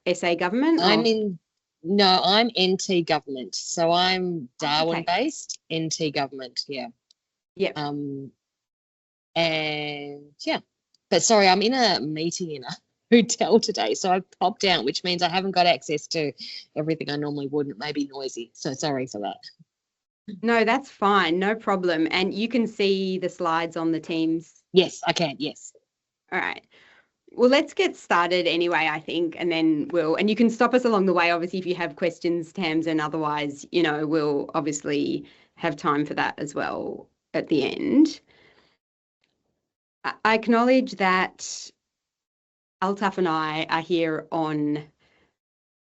SA government? I'm NT government. So I'm Darwin Okay. based, NT government, yeah. Yep. And yeah. But sorry, I'm in a meeting in a hotel today, so I've popped out, which means I haven't got access to everything I normally would, and it may be noisy. So sorry for that. No, that's fine. No problem. And you can see the slides on the Teams. Yes, I can. Yes. All right. Well, let's get started anyway, I think, and then and you can stop us along the way, obviously, if you have questions, Tams, and otherwise, we'll obviously have time for that as well at the end. I acknowledge that Altaf and I are here on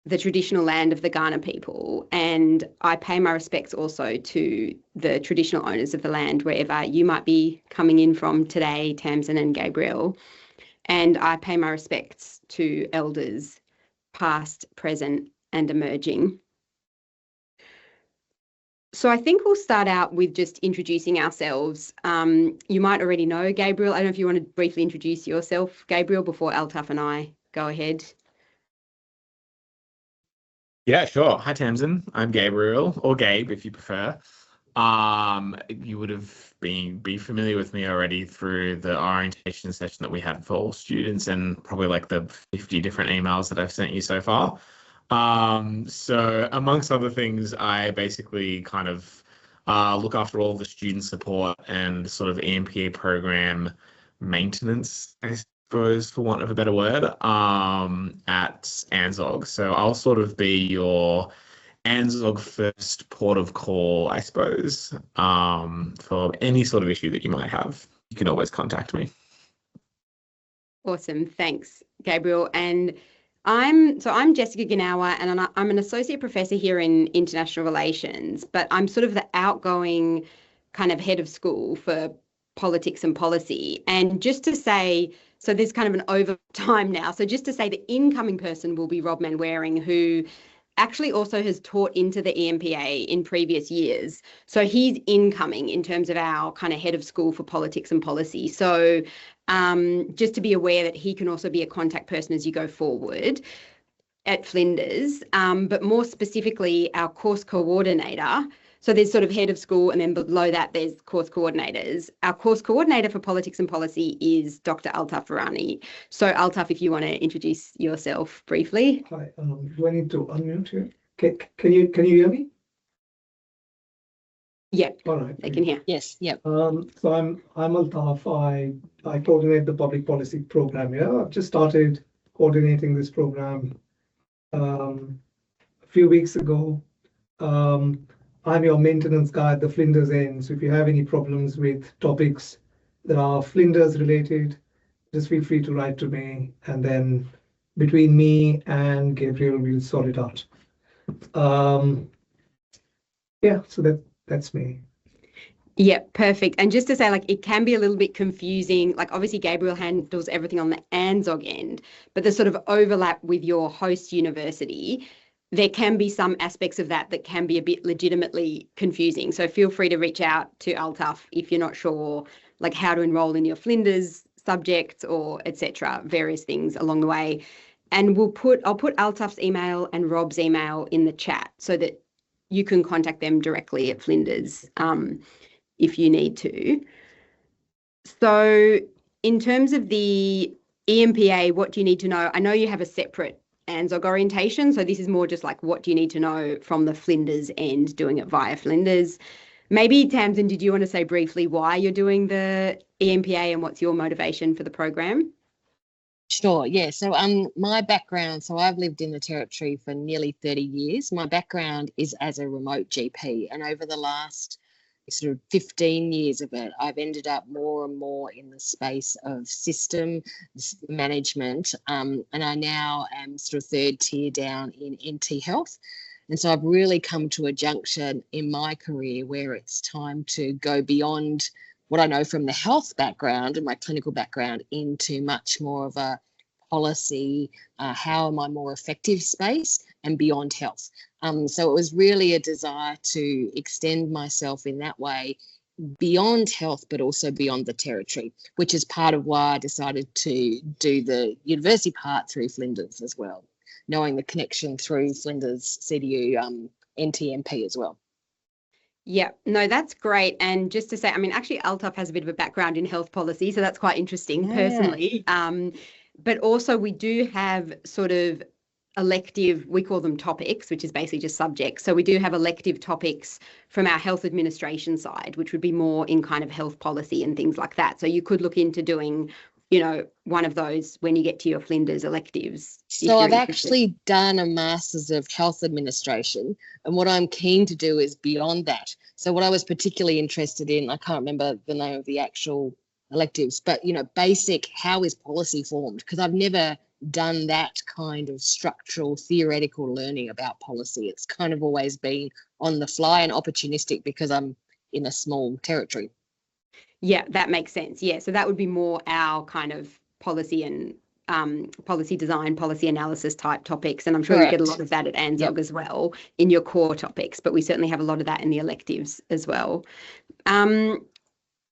the traditional land of the Kaurna people, and I pay my respects also to the traditional owners of the land wherever you might be coming in from today, Tamsin and Gabriel. And I pay my respects to elders past, present, and emerging. So I think we'll start out with just introducing ourselves. You might already know Gabriel. I don't know if you want to briefly introduce yourself, Gabriel, before Altaf and I go ahead. Yeah, sure. Hi, Tamsin. I'm Gabriel, or Gabe if you prefer. You would have be familiar with me already through the orientation session that we had for all students, and probably like the 50 different emails that I've sent you so far. So amongst other things, I basically kind of look after all the student support and sort of EMPA program maintenance, I suppose, for want of a better word, at ANZOG. So I'll sort of be your ANZOG first port of call, I suppose, for any sort of issue that you might have. You can always contact me. Awesome. Thanks, Gabriel. And I'm Jessica Ganawa, and I'm an associate professor here in international relations, but I'm sort of the outgoing kind of head of school for politics and policy. And just to say, so there's kind of an overtime now. So just to say, the incoming person will be Rob Manwaring, who actually also has taught into the EMPA in previous years. So he's incoming in terms of our kind of head of school for politics and policy. So just to be aware that he can also be a contact person as you go forward at Flinders, but more specifically our course coordinator. So there's sort of head of school, and then below that there's course coordinators. Our course coordinator for politics and policy is Dr. Altaf Farani. So Altaf, if you want to introduce yourself briefly. Hi, do I need to unmute here? Can you hear me? Yep. All right. I can hear. Yes. Yep. So I'm Altaf. I coordinate the public policy program here. I've just started coordinating this program a few weeks ago. I'm your maintenance guy at the Flinders end. So if you have any problems with topics that are Flinders related, just feel free to write to me, and then between me and Gabriel, we'll sort it out. Yeah, so that's me. Yeah, perfect. And just to say, like, it can be a little bit confusing. Like, obviously, Gabriel handles everything on the ANZOG end, but the sort of overlap with your host university, there can be some aspects of that can be a bit legitimately confusing. So feel free to reach out to Altaf if you're not sure, like, how to enroll in your Flinders subjects or etc. Various things along the way. And I'll put Altaf's email and Rob's email in the chat so that you can contact them directly at Flinders if you need to. So in terms of the EMPA, what do you need to know? I know you have a separate ANZOG orientation, so this is more just like, what do you need to know from the Flinders end, doing it via Flinders? Maybe, Tamsin, did you want to say briefly why you're doing the EMPA and what's your motivation for the program? Sure, yeah. So my background, so I've lived in the Territory for nearly 30 years. My background is as a remote GP, and over the last sort of 15 years of it, I've ended up more and more in the space of system management, and I now am sort of third tier down in NT Health. And so I've really come to a junction in my career where it's time to go beyond what I know from the health background and my clinical background into much more of a policy, how am I more effective space, and beyond health. So it was really a desire to extend myself in that way beyond health, but also beyond the territory, which is part of why I decided to do the university part through Flinders as well, knowing the connection through Flinders CDU NTMP as well. Yeah, no, that's great. And just to say, I mean, actually, Altaf has a bit of a background in health policy, so that's quite interesting personally. But also we do have sort of elective, we call them topics, which is basically just subjects. So we do have elective topics from our health administration side, which would be more in kind of health policy and things like that. So you could look into doing, you know, one of those when you get to your Flinders electives. So I've actually done a Masters of Health Administration, and what I'm keen to do is beyond that. So what I was particularly interested in, I can't remember the name of the actual electives, but, you know, basic, how is policy formed? Because I've never done that kind of structural theoretical learning about policy. It's kind of always been on the fly and opportunistic because I'm in a small territory. Yeah, that makes sense. Yeah, so that would be more our kind of policy and policy design, policy analysis type topics. And I'm sure you get a lot of that at ANZOG as well in your core topics, but we certainly have a lot of that in the electives as well.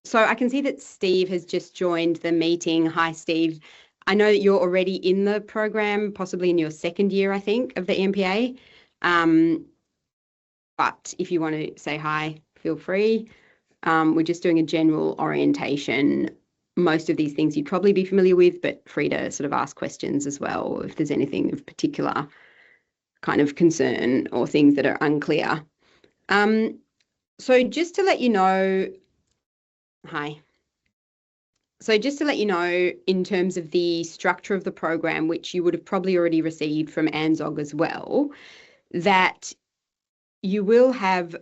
So I can see that Steve has just joined the meeting. Hi, Steve. I know that you're already in the program, possibly in your second year, I think, of the EMPA. But if you want to say hi, feel free. We're just doing a general orientation. Most of these things you'd probably be familiar with, but free to sort of ask questions as well if there's anything of particular kind of concern or things that are unclear. So just to let you know, hi. So just to let you know, in terms of the structure of the program, which you would have probably already received from ANZOG as well, that you will have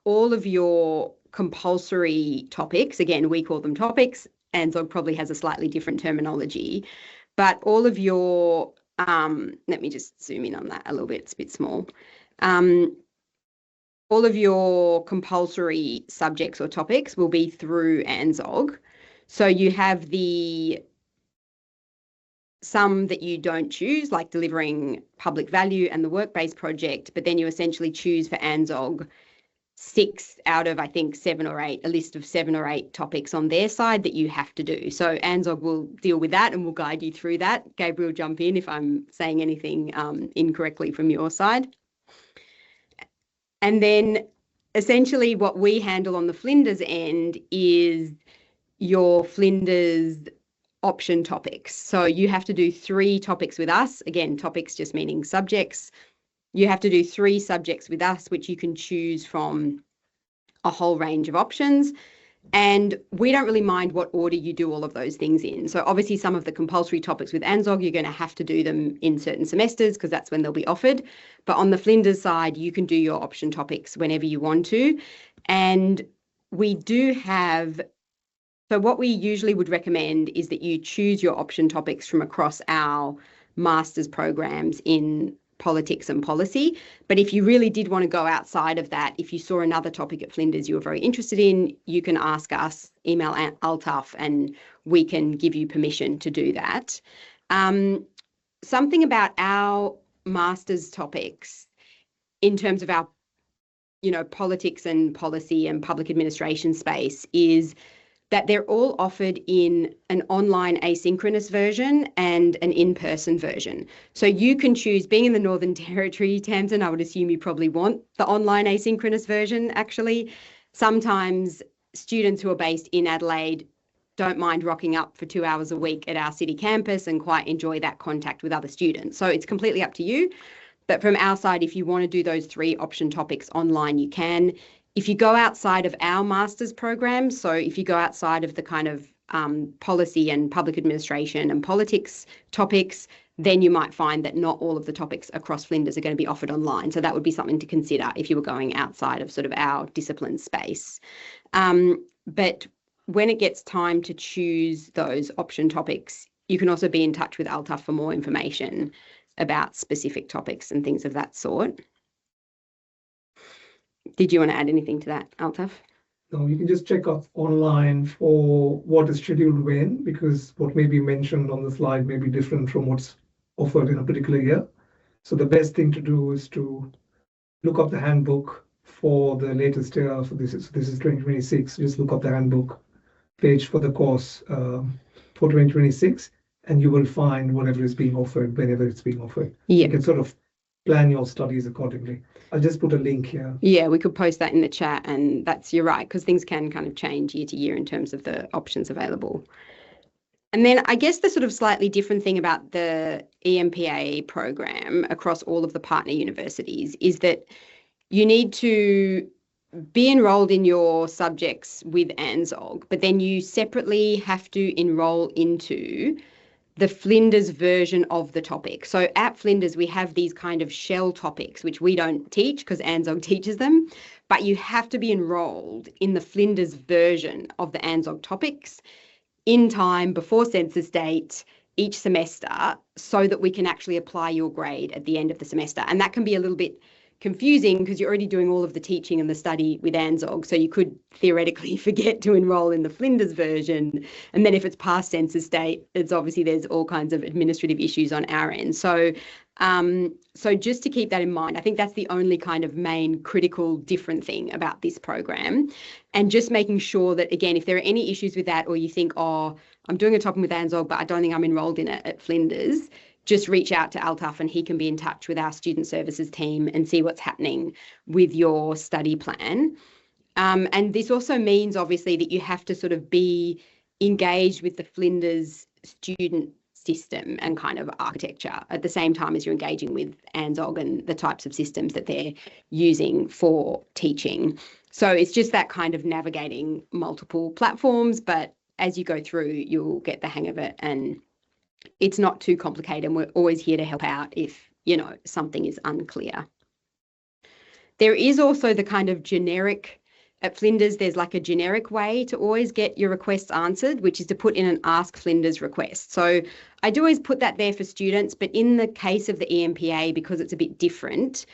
all of your compulsory topics. Again, we call them topics. ANZOG probably has a slightly different terminology, but all of your, let me just zoom in on that a little bit, it's a bit small. All of your compulsory subjects or topics will be through ANZOG. So you have some that you don't choose, like delivering public value and the work-based project, but then you essentially choose for ANZOG 6 out of, I think, 7 or 8, a list of 7 or 8 topics on their side that you have to do. So ANZOG will deal with that and will guide you through that. Gabriel, jump in if I'm saying anything incorrectly from your side. And then essentially what we handle on the Flinders end is your Flinders option topics. So you have to do 3 topics with us. Again, topics just meaning subjects. You have to do 3 subjects with us, which you can choose from a whole range of options. And we don't really mind what order you do all of those things in. So obviously some of the compulsory topics with ANZOG, you're going to have to do them in certain semesters because that's when they'll be offered. But on the Flinders side, you can do your option topics whenever you want to. And we do have, so what we usually would recommend is that you choose your option topics from across our master's programs in politics and policy. But if you really did want to go outside of that, if you saw another topic at Flinders you were very interested in, you can ask us, email Altaf, and we can give you permission to do that. Something about our master's topics in terms of our, you know, politics and policy and public administration space is that they're all offered in an online asynchronous version and an in-person version. So you can choose, being in the Northern Territory, Tamsin, I would assume you probably want the online asynchronous version, actually. Sometimes students who are based in Adelaide don't mind rocking up for 2 hours a week at our city campus and quite enjoy that contact with other students. So it's completely up to you. But from our side, if you want to do those 3 option topics online, you can. If you go outside of our master's program, so if you go outside of the kind of policy and public administration and politics topics, then you might find that not all of the topics across Flinders are going to be offered online. So that would be something to consider if you were going outside of sort of our discipline space. But when it gets time to choose those option topics, you can also be in touch with Altaf for more information about specific topics and things of that sort. Did you want to add anything to that, Altaf? No, you can just check out online for what is scheduled when, because what may be mentioned on the slide may be different from what's offered in a particular year. So the best thing to do is to look up the handbook, for the latest year. For this is 2026. Just look up the handbook page for the course for 2026, and you will find whatever is being offered whenever it's being offered. Yeah. You can sort of plan your studies accordingly. I'll just put a link here. Yeah, we could post that in the chat, and you're right, because things can kind of change year to year in terms of the options available. And then I guess the sort of slightly different thing about the EMPA program across all of the partner universities is that you need to be enrolled in your subjects with ANZOG, but then you separately have to enroll into the Flinders version of the topic. So at Flinders, we have these kind of shell topics, which we don't teach because ANZOG teaches them, but you have to be enrolled in the Flinders version of the ANZOG topics in time before census date each semester so that we can actually apply your grade at the end of the semester. And that can be a little bit confusing because you're already doing all of the teaching and the study with ANZOG, so you could theoretically forget to enroll in the Flinders version, and then if it's past census date, there's all kinds of administrative issues on our end. So just to keep that in mind, I think that's the only kind of main critical different thing about this program, and just making sure that, again, if there are any issues with that, or you think, oh, I'm doing a topic with ANZOG, but I don't think I'm enrolled in it at Flinders, just reach out to Altaf and he can be in touch with our student services team and see what's happening with your study plan. And this also means, obviously, that you have to sort of be engaged with the Flinders student system and kind of architecture at the same time as you're engaging with ANZOG and the types of systems that they're using for teaching. So it's just that kind of navigating multiple platforms, but as you go through, you'll get the hang of it, and it's not too complicated, and we're always here to help out if, something is unclear. There is also the kind of generic, at Flinders, there's like a generic way to always get your requests answered, which is to put in an Ask Flinders request. So I do always put that there for students, but in the case of the EMPA, because it's a bit different,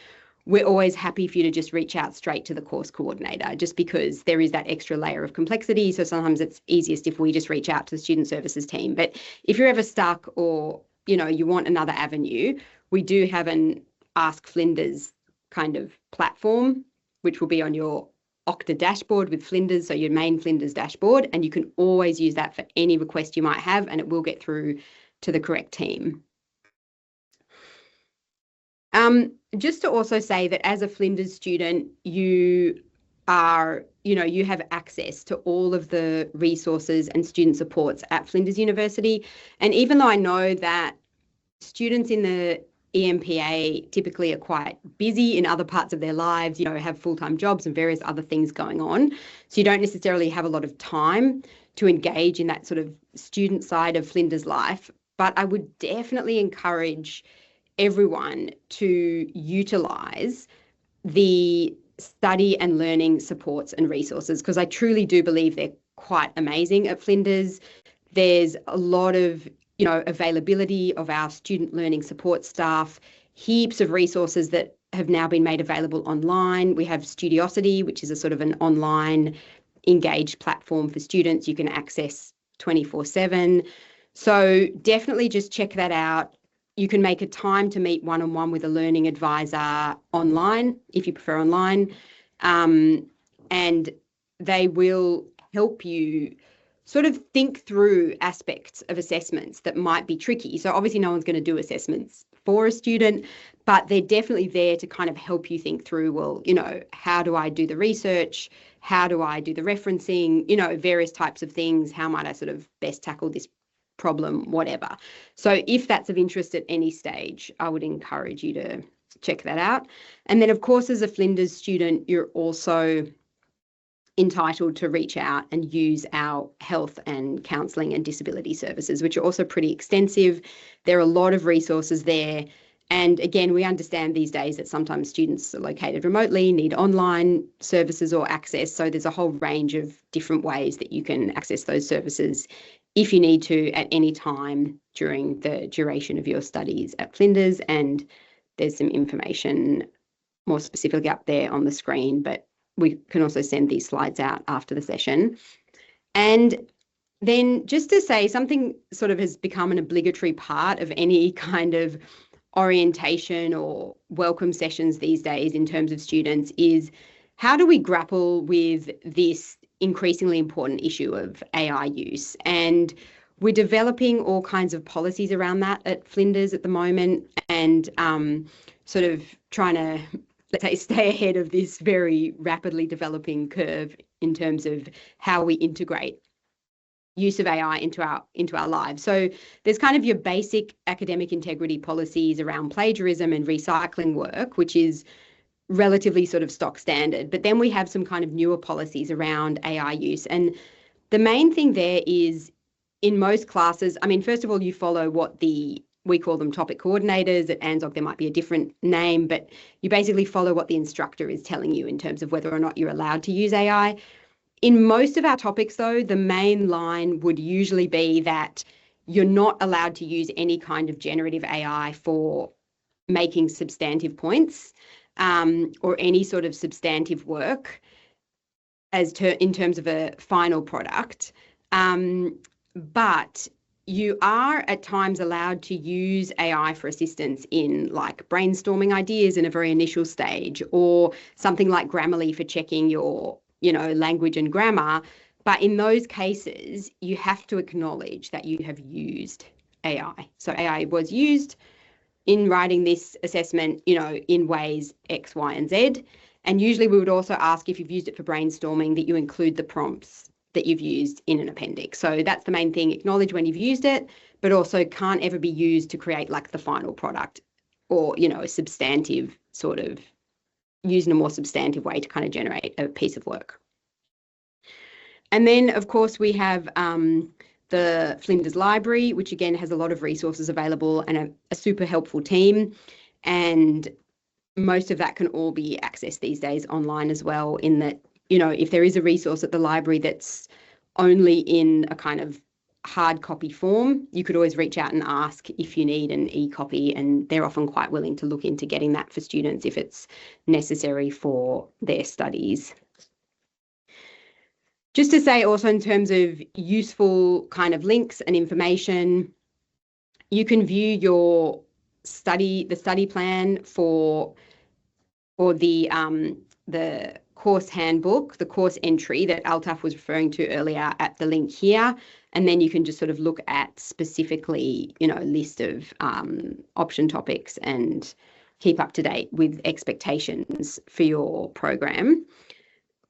we're always happy for you to just reach out straight to the course coordinator, just because there is that extra layer of complexity. So sometimes it's easiest if we just reach out to the student services team. But if you're ever stuck or, you want another avenue, we do have an Ask Flinders kind of platform, which will be on your Okta dashboard with Flinders, so your main Flinders dashboard, and you can always use that for any request you might have, and it will get through to the correct team. Just to also say that as a Flinders student, you have access to all of the resources and student supports at Flinders University. And even though I know that students in the EMPA typically are quite busy in other parts of their lives, have full-time jobs and various other things going on, so you don't necessarily have a lot of time to engage in that sort of student side of Flinders life, but I would definitely encourage everyone to utilise the study and learning supports and resources, because I truly do believe they're quite amazing at Flinders. There's a lot of availability of our student learning support staff, heaps of resources that have now been made available online. We have Studiosity, which is a sort of an online engaged platform for students you can access 24/7. So definitely just check that out. You can make a time to meet one-on-one with a learning advisor online, if you prefer online, and they will help you sort of think through aspects of assessments that might be tricky. So obviously no one's going to do assessments for a student, but they're definitely there to kind of help you think through, well, how do I do the research? How do I do the referencing? Various types of things. How might I sort of best tackle this problem, whatever. So if that's of interest at any stage, I would encourage you to check that out. And then, of course, as a Flinders student, you're also entitled to reach out and use our health and counselling and disability services, which are also pretty extensive. There are a lot of resources there. And again, we understand these days that sometimes students are located remotely, need online services or access. So there's a whole range of different ways that you can access those services if you need to at any time during the duration of your studies at Flinders. And there's some information more specifically up there on the screen, but we can also send these slides out after the session. And then just to say, something sort of has become an obligatory part of any kind of orientation or welcome sessions these days in terms of students is how do we grapple with this increasingly important issue of AI use? And we're developing all kinds of policies around that at Flinders at the moment, and sort of trying to, let's say, stay ahead of this very rapidly developing curve in terms of how we integrate use of AI into our lives. So there's kind of your basic academic integrity policies around plagiarism and recycling work, which is relatively sort of stock standard. But then we have some kind of newer policies around AI use. And the main thing there is, in most classes, I mean, first of all, you follow what we call them topic coordinators. At ANZOG, there might be a different name, but you basically follow what the instructor is telling you in terms of whether or not you're allowed to use AI. In most of our topics, though, the main line would usually be that you're not allowed to use any kind of generative AI for making substantive points or any sort of substantive work in terms of a final product. But you are at times allowed to use AI for assistance in like brainstorming ideas in a very initial stage, or something like Grammarly for checking your, language and grammar. But in those cases, you have to acknowledge that you have used AI. So AI was used in writing this assessment, in ways X, Y, and Z. And usually we would also ask, if you've used it for brainstorming, that you include the prompts that you've used in an appendix. So that's the main thing: acknowledge when you've used it, but also can't ever be used to create like the final product, or, a substantive sort of, used in a more substantive way to kind of generate a piece of work. And then, of course, we have the Flinders Library, which again has a lot of resources available and a super helpful team. And most of that can all be accessed these days online as well, in that, if there is a resource at the library that's only in a kind of hard copy form, you could always reach out and ask if you need an e-copy, and they're often quite willing to look into getting that for students if it's necessary for their studies. Just to say also, in terms of useful kind of links and information, you can view your the study plan for the course handbook, the course entry that Altaf was referring to earlier, at the link here. And then you can just sort of look at specifically, a list of option topics and keep up to date with expectations for your program.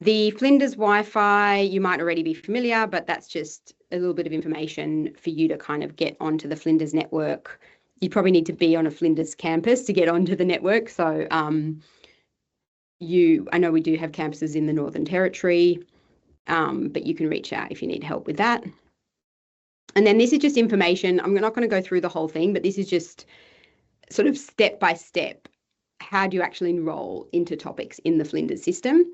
The Flinders Wi-Fi, you might already be familiar, but that's just a little bit of information for you to kind of get onto the Flinders network. You probably need to be on a Flinders campus to get onto the network. So I know we do have campuses in the Northern Territory, but you can reach out if you need help with that. And then this is just information. I'm not going to go through the whole thing, but this is just sort of step by step. How do you actually enroll into topics in the Flinders system?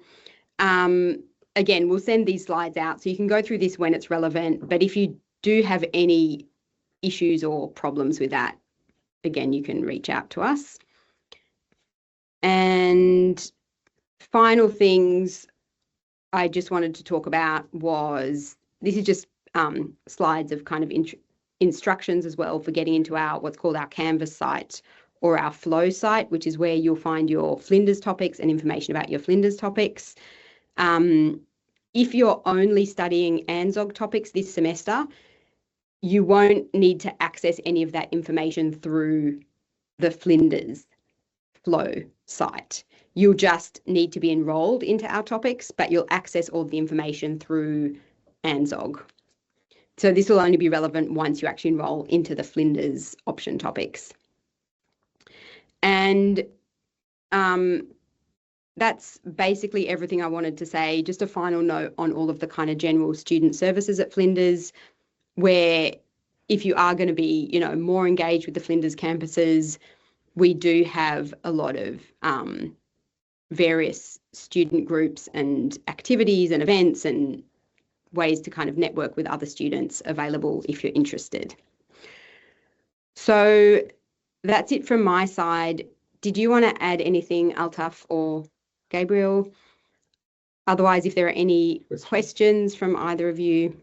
Again, we'll send these slides out so you can go through this when it's relevant. But if you do have any issues or problems with that, again, you can reach out to us. And final things I just wanted to talk about was, this is just slides of kind of instructions as well for getting into what's called our Canvas site, or our Flow site, which is where you'll find your Flinders topics and information about your Flinders topics. If you're only studying ANZOG topics this semester, you won't need to access any of that information through the Flinders Flow site. You'll just need to be enrolled into our topics, but you'll access all the information through ANZOG. So this will only be relevant once you actually enroll into the Flinders option topics. And that's basically everything I wanted to say. Just a final note on all of the kind of general student services at Flinders, where if you are going to be, more engaged with the Flinders campuses, we do have a lot of various student groups and activities and events and ways to kind of network with other students available if you're interested. So that's it from my side. Did you want to add anything, Altaf or Gabriel? Otherwise, if there are any questions from either of you.